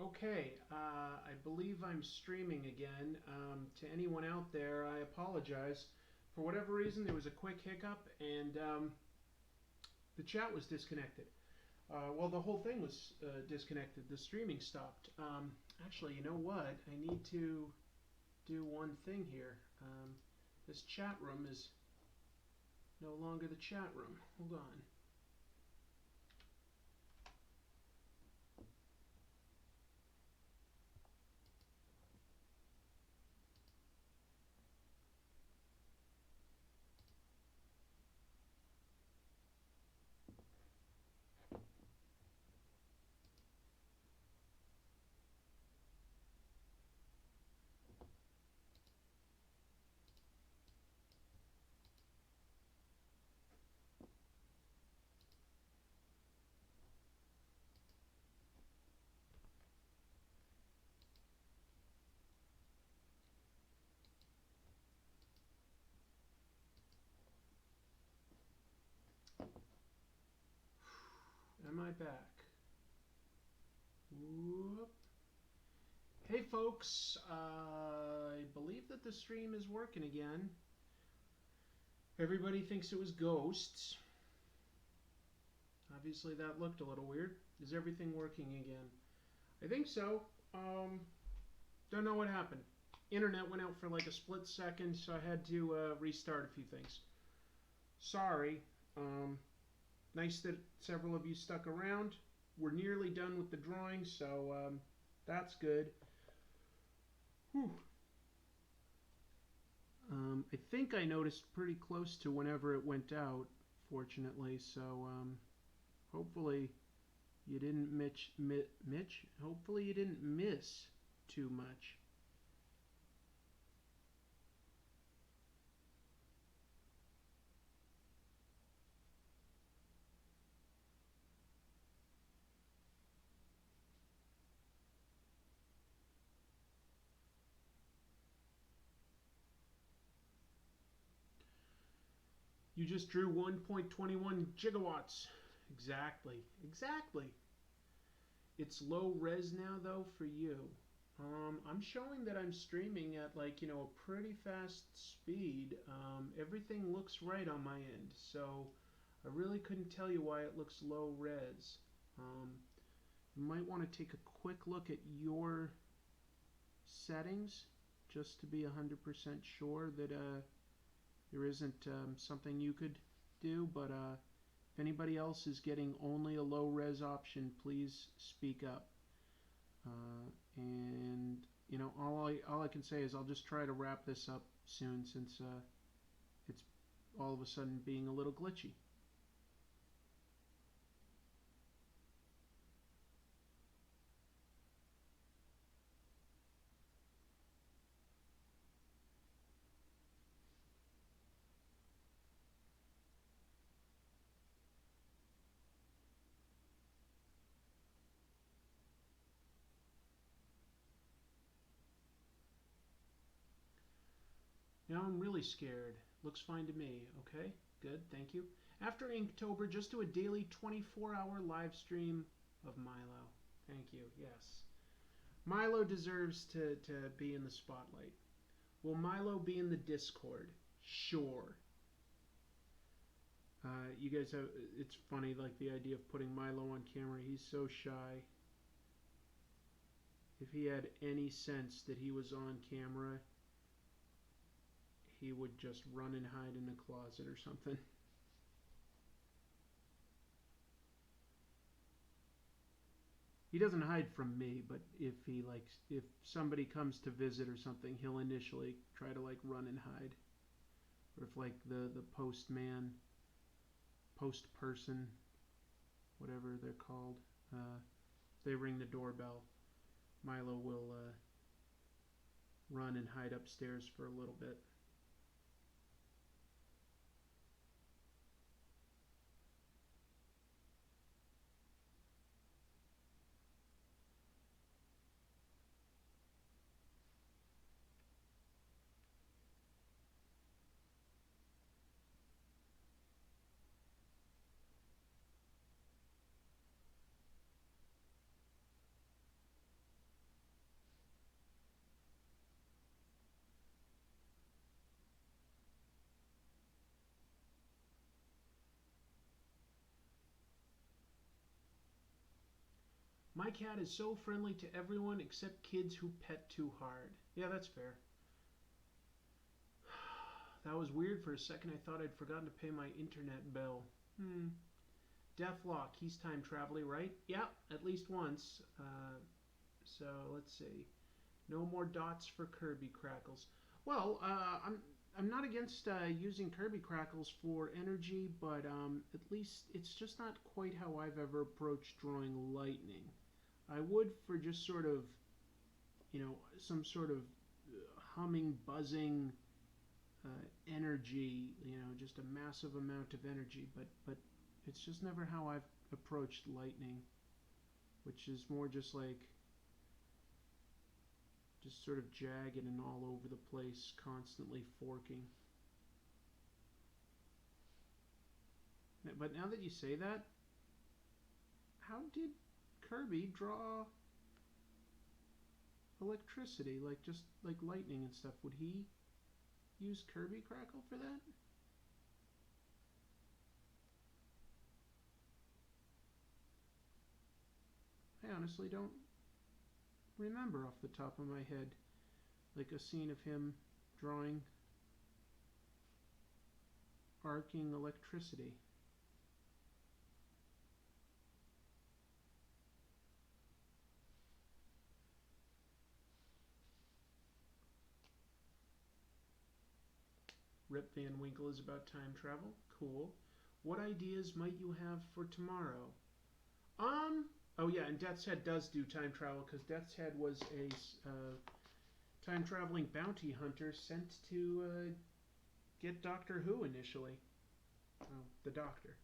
Okay, I believe I'm streaming again. To anyone out there, I apologize. For whatever reason, there was a quick hiccup and the chat was disconnected. Well, the whole thing was disconnected. The streaming stopped. Actually, you know what? I need to do one thing here. This chat room is no longer the chat room. Hold on. Am I back? Whoop. Hey folks, I believe that the stream is working again. Everybody thinks it was ghosts. Obviously that looked a little weird. Is everything working again? I think so. Don't know what happened. Internet went out for like a split second, so I had to restart a few things. Sorry. Nice that several of you stuck around. We're nearly done with the drawing, so that's good. Whew. I think I noticed pretty close to whenever it went out, fortunately, so hopefully you didn't hopefully you didn't miss too much. You just drew 1.21 gigawatts. Exactly. Exactly. It's low res now though for you. I'm showing that I'm streaming at like, a pretty fast speed. Everything looks right on my end, so I really couldn't tell you why it looks low res. You might want to take a quick look at your settings just to be 100% sure that there isn't something you could do, but if anybody else is getting only a low res option, please speak up. And all I can say is I'll just try to wrap this up soon since it's all of a sudden being a little glitchy. Now I'm really scared. Looks fine to me. Okay, good, thank you. After Inktober, just do a daily 24-hour live stream of Milo. Thank you, yes. Milo deserves to be in the spotlight. Will Milo be in the Discord? Sure. You guys have, it's funny, like the idea of putting Milo on camera. He's so shy. If he had any sense that he was on camera, he would just run and hide in a closet or something. He doesn't hide from me, but if somebody comes to visit or something, he'll initially try to like run and hide. Or if like the postman, post person, whatever they're called, if they ring the doorbell, Milo will run and hide upstairs for a little bit. My cat is so friendly to everyone except kids who pet too hard. Yeah, that's fair. That was weird for a second. I thought I'd forgotten to pay my internet bill. Deathlock. He's time traveling, right? Yeah, at least once. So let's see. No more dots for Kirby Crackles. Well, I'm not against using Kirby Crackles for energy, but at least it's just not quite how I've ever approached drawing lightning. I would for just sort of, some sort of humming, buzzing energy, just a massive amount of energy, but it's just never how I've approached lightning, which is more just like just sort of jagged and all over the place, constantly forking. But now that you say that, how did Kirby draw electricity, like just like lightning and stuff? Would he use Kirby Crackle for that? I honestly don't remember off the top of my head, like a scene of him drawing arcing electricity. Rip Van Winkle is about time travel. Cool. What ideas might you have for tomorrow? Oh yeah, and Death's Head does do time travel because Death's Head was a time traveling bounty hunter sent to get Doctor Who initially. Oh, the Doctor.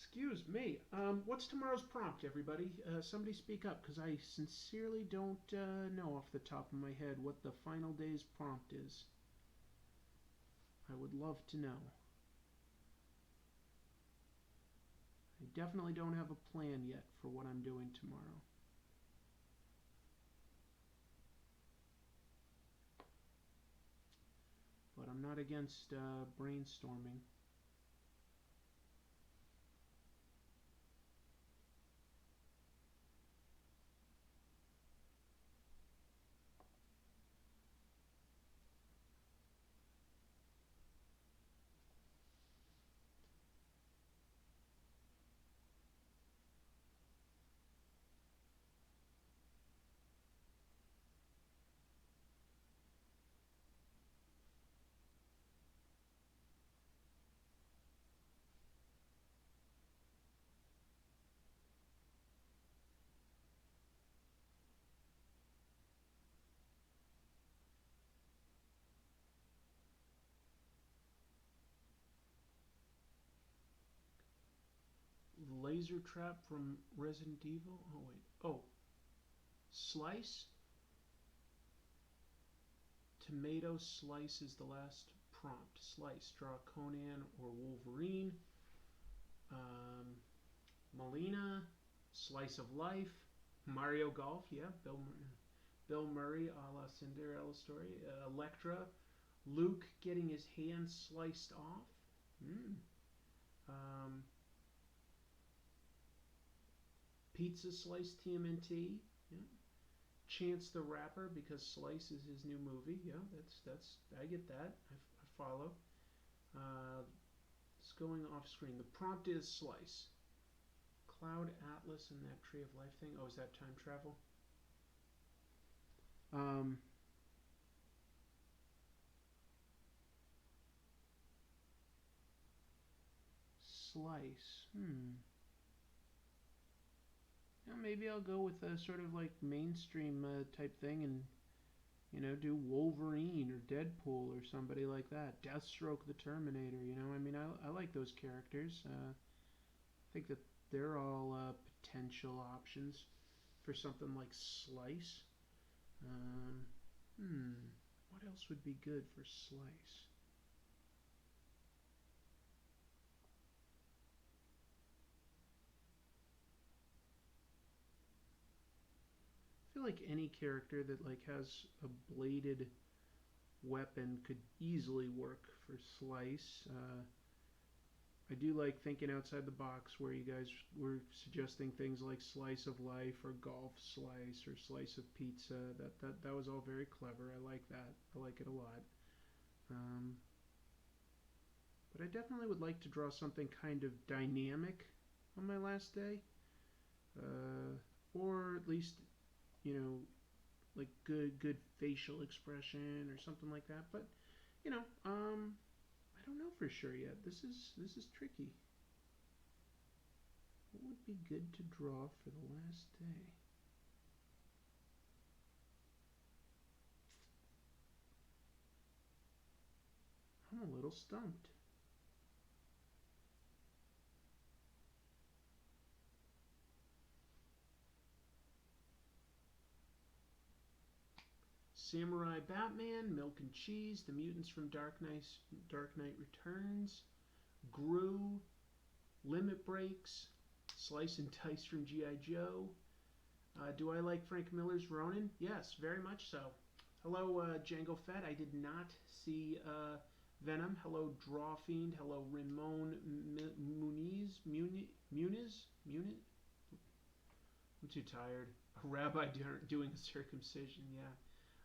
Excuse me. What's tomorrow's prompt, everybody? Somebody speak up, because I sincerely don't know off the top of my head what the final day's prompt is. I would love to know. I definitely don't have a plan yet for what I'm doing tomorrow. But I'm not against brainstorming. Laser trap from Resident Evil? Oh, wait. Oh. Slice? Tomato slice is the last prompt. Slice. Draw Conan or Wolverine. Melina. Slice of Life. Mario Golf. Yeah. Bill Murray a la Cinderella story. Electra. Luke getting his hand sliced off. Pizza Slice TMNT. Yeah. Chance the Rapper because Slice is his new movie. Yeah, that's I get that. I follow. It's going off screen. The prompt is Slice. Cloud Atlas and that Tree of Life thing. Oh, is that time travel? Slice. Yeah, maybe I'll go with a sort of like mainstream type thing and do Wolverine or Deadpool or somebody like that. Deathstroke the Terminator, I mean, I like those characters. I think that they're all potential options for something like Slice. What else would be good for Slice? I feel like any character that like has a bladed weapon could easily work for Slice. I do like thinking outside the box, where you guys were suggesting things like slice of life or golf slice or slice of pizza. That was all very clever. I like that. I like it a lot. Um, but I definitely would like to draw something kind of dynamic on my last day, or at least, you know, like good facial expression or something like that. But you know, I don't know for sure yet. This is tricky. What would be good to draw for the last day? I'm a little stumped. Samurai Batman, Milk and Cheese, The Mutants from Dark Knight Returns, Gru, Limit Breaks, Slice and Dice from G.I. Joe. Do I like Frank Miller's Ronin? Yes, very much so. Hello, Django Fett. I did not see Venom. Hello, Draw Fiend. Hello, Ramon Muniz? I'm too tired. A rabbi doing a circumcision, yeah.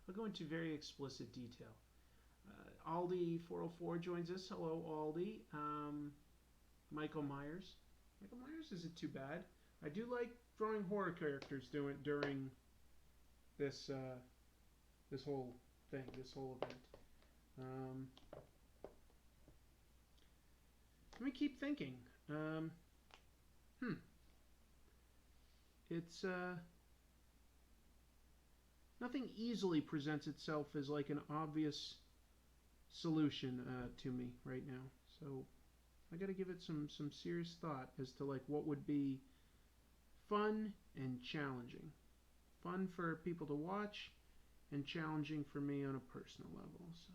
I'll go into very explicit detail. Aldi404 joins us. Hello, Aldi. Michael Myers. Michael Myers isn't too bad. I do like drawing horror characters during this this whole thing, this whole event. Let me keep thinking. It's nothing easily presents itself as like an obvious solution to me right now. So I got to give it some serious thought as to like what would be fun and challenging. Fun for people to watch and challenging for me on a personal level. So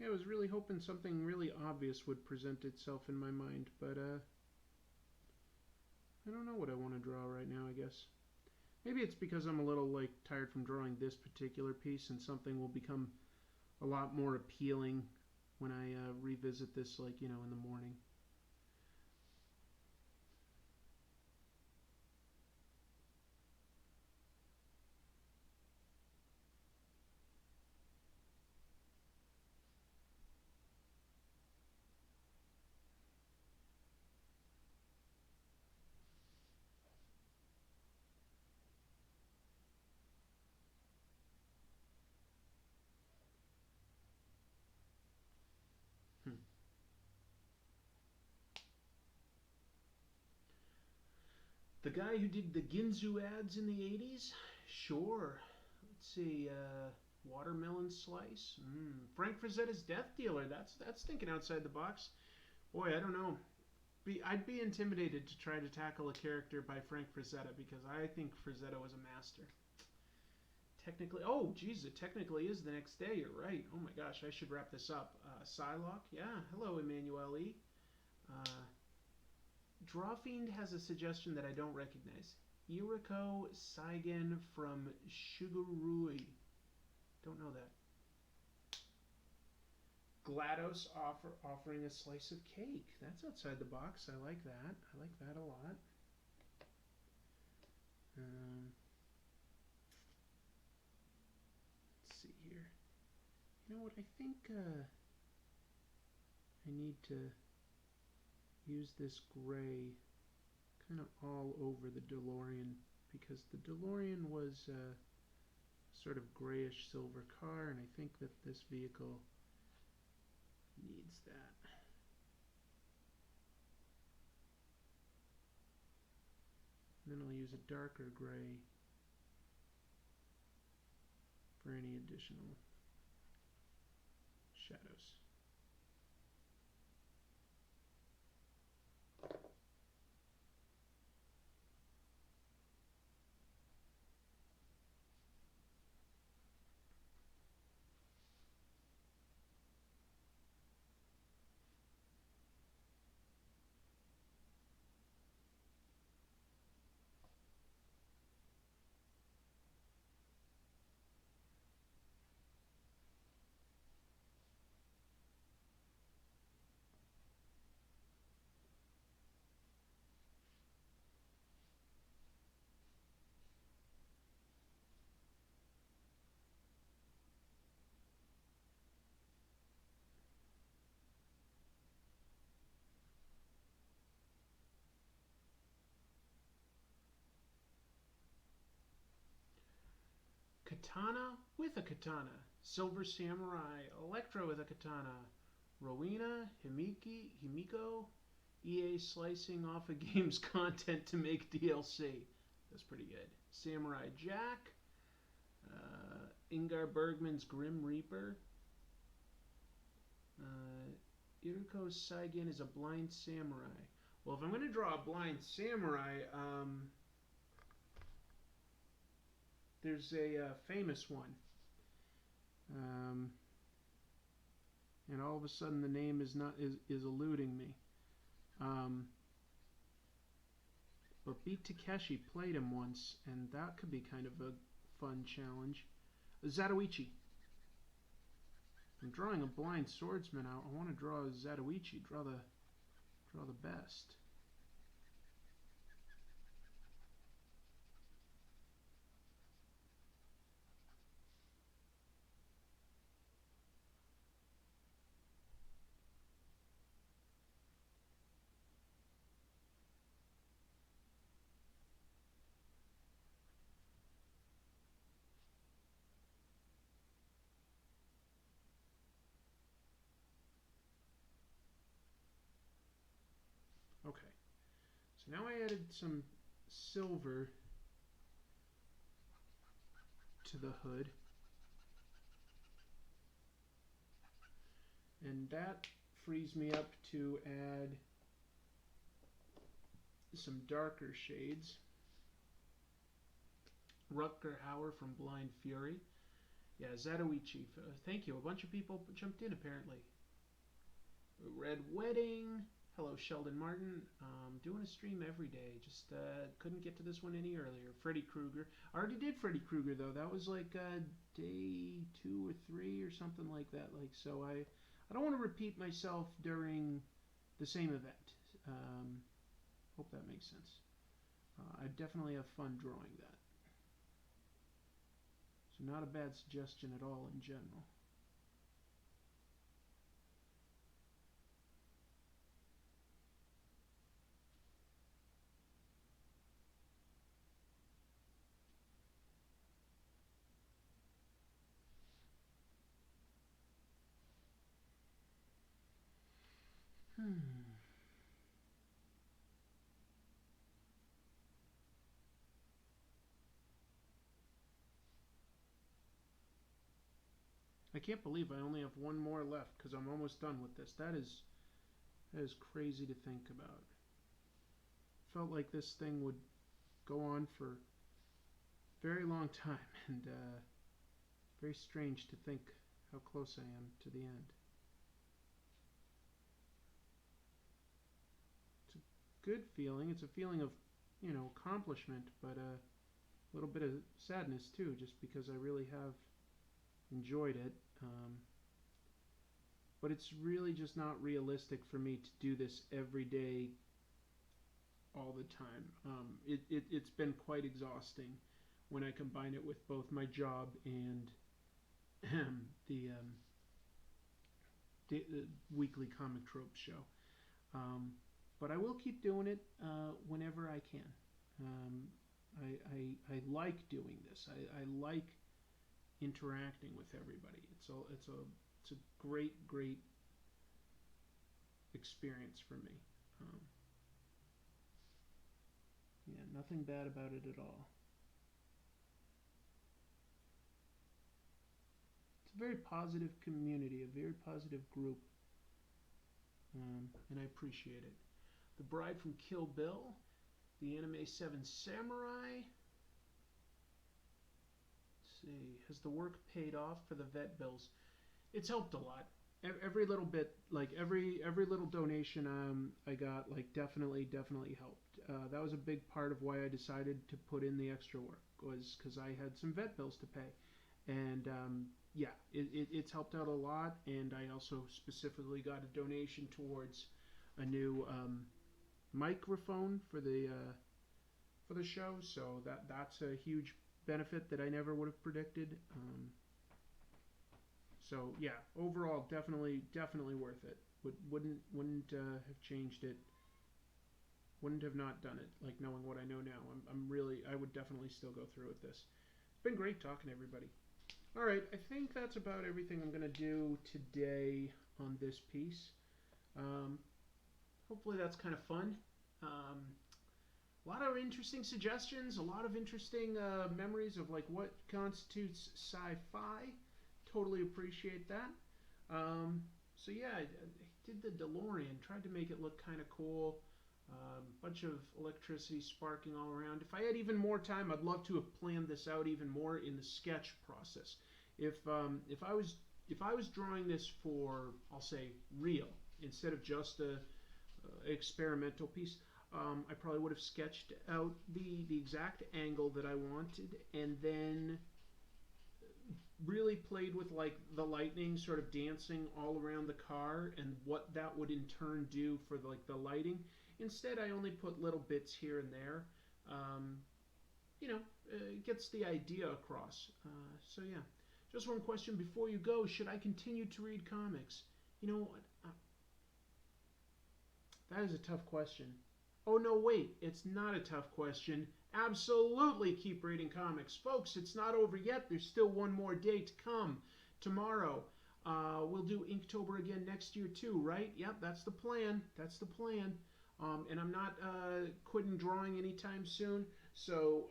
yeah, I was really hoping something really obvious would present itself in my mind, but I don't know what I want to draw right now, I guess. Maybe it's because I'm a little like tired from drawing this particular piece, and something will become a lot more appealing when I revisit this, like, you know, in the morning. Hmm. The guy who did the Ginzu ads in the 80s? Sure. Let's see, watermelon slice. Frank Frazetta's Death Dealer. That's thinking outside the box. Boy, I don't know. I'd be intimidated to try to tackle a character by Frank Frazetta, because I think Frazetta was a master. Technically, oh, geez, it technically is the next day. You're right. Oh my gosh, I should wrap this up. Psylocke, yeah. Hello, Emmanuel E. Drawfiend has a suggestion that I don't recognize. Iriko Saigen from Shugurui. Don't know that. GLaDOS offering a slice of cake. That's outside the box. I like that. I like that a lot. Let's see here. You know what? I think I need to use this gray kind of all over the DeLorean, because the DeLorean was a sort of grayish silver car, and I think that this vehicle needs that. then I'll use a darker gray for any additional shadows. Katana with a katana. Silver Samurai. Electra with a katana. Rowena, Himiko. EA slicing off a game's content to make DLC. That's pretty good. Samurai Jack. Ingar Bergman's Grim Reaper. Iruko Saigen is a blind samurai. Well, if I'm going to draw a blind samurai, there's a famous one. And all of a sudden the name is eluding me. But Beat Takeshi played him once, and that could be kind of a fun challenge. Zatoichi. I'm drawing a blind swordsman out. I want to draw Zatoichi. Draw the best. Okay, so now I added some silver to the hood, and that frees me up to add some darker shades. Rutger Hauer from Blind Fury. Yeah, Zatoichi. Thank you. A bunch of people jumped in apparently. Red Wedding. Hello, Sheldon Martin. Doing a stream every day. Just couldn't get to this one any earlier. Freddy Krueger. I already did Freddy Krueger though. That was like day 2 or 3 or something like that. So I don't want to repeat myself during the same event. Hope that makes sense. I definitely have fun drawing that. So not a bad suggestion at all in general. I can't believe I only have one more left because I'm almost done with this. That is crazy to think about. Felt like this thing would go on for a very long time, and very strange to think how close I am to the end. It's a good feeling. It's a feeling of, accomplishment, but a little bit of sadness too, just because I really have enjoyed it. But it's really just not realistic for me to do this every day all the time. It's been quite exhausting when I combine it with both my job and the weekly comic trope show. But I will keep doing it whenever I can. I like doing this. I like interacting with everybody. It's a great experience for me. Yeah, nothing bad about it at all. It's a very positive community, a very positive group, and I appreciate it. The Bride from Kill Bill, the anime Seven Samurai. Let's see, has the work paid off for the vet bills? It's helped a lot. Every little bit, like every little donation I got, like definitely helped. That was a big part of why I decided to put in the extra work, was because I had some vet bills to pay, and yeah, it's helped out a lot. And I also specifically got a donation towards a new microphone for the show, so that's a huge benefit that I never would have predicted. So yeah, overall, definitely worth it. Wouldn't have changed it. Wouldn't have not done it. Like knowing what I know now, I'm really, I would definitely still go through with this. It's been great talking to everybody. All right, I think that's about everything I'm gonna do today on this piece. Um, Hopefully that's kind of fun. A lot of interesting suggestions, a lot of interesting memories of like what constitutes sci-fi. Totally appreciate that. So yeah, I did the DeLorean, tried to make it look kind of cool. Bunch of electricity sparking all around. If I had even more time, I'd love to have planned this out even more in the sketch process. If I was drawing this for, I'll say, real instead of just a experimental piece, I probably would have sketched out the exact angle that I wanted, and then really played with like the lightning sort of dancing all around the car and what that would in turn do for like the lighting. Instead, I only put little bits here and there. Um, gets the idea across. So yeah, just one question before you go: should I continue to read comics? You know what? That is a tough question. Oh no, wait, it's not a tough question. Absolutely keep reading comics. Folks, it's not over yet. There's still one more day to come. Tomorrow. We'll do Inktober again next year too, right? Yep, that's the plan. That's the plan. And I'm not quitting drawing anytime soon. So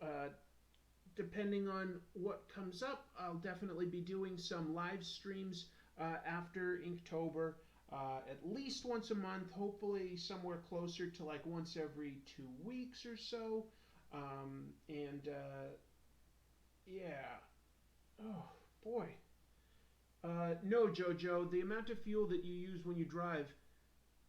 depending on what comes up, I'll definitely be doing some live streams after Inktober. At least once a month, hopefully somewhere closer to like once every 2 weeks or so. And yeah, oh boy. No, Jojo, the amount of fuel that you use when you drive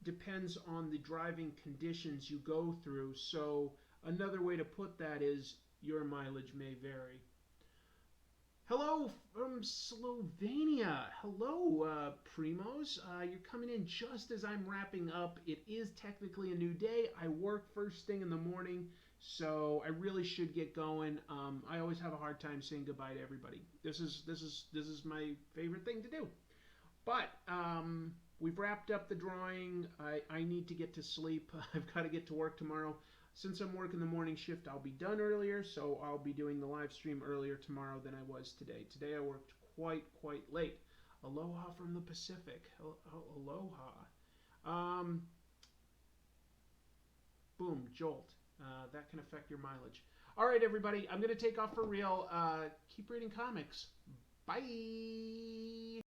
depends on the driving conditions you go through. So another way to put that is your mileage may vary. Hello from Slovenia. Hello, Primos. You're coming in just as I'm wrapping up. It is technically a new day. I work first thing in the morning, so I really should get going. I always have a hard time saying goodbye to everybody. This is my favorite thing to do. But we've wrapped up the drawing. I need to get to sleep. I've got to get to work tomorrow. Since I'm working the morning shift, I'll be done earlier, so I'll be doing the live stream earlier tomorrow than I was today. Today I worked quite late. Aloha from the Pacific. Aloha. Boom, Jolt. That can affect your mileage. All right, everybody, I'm going to take off for real. Keep reading comics. Bye.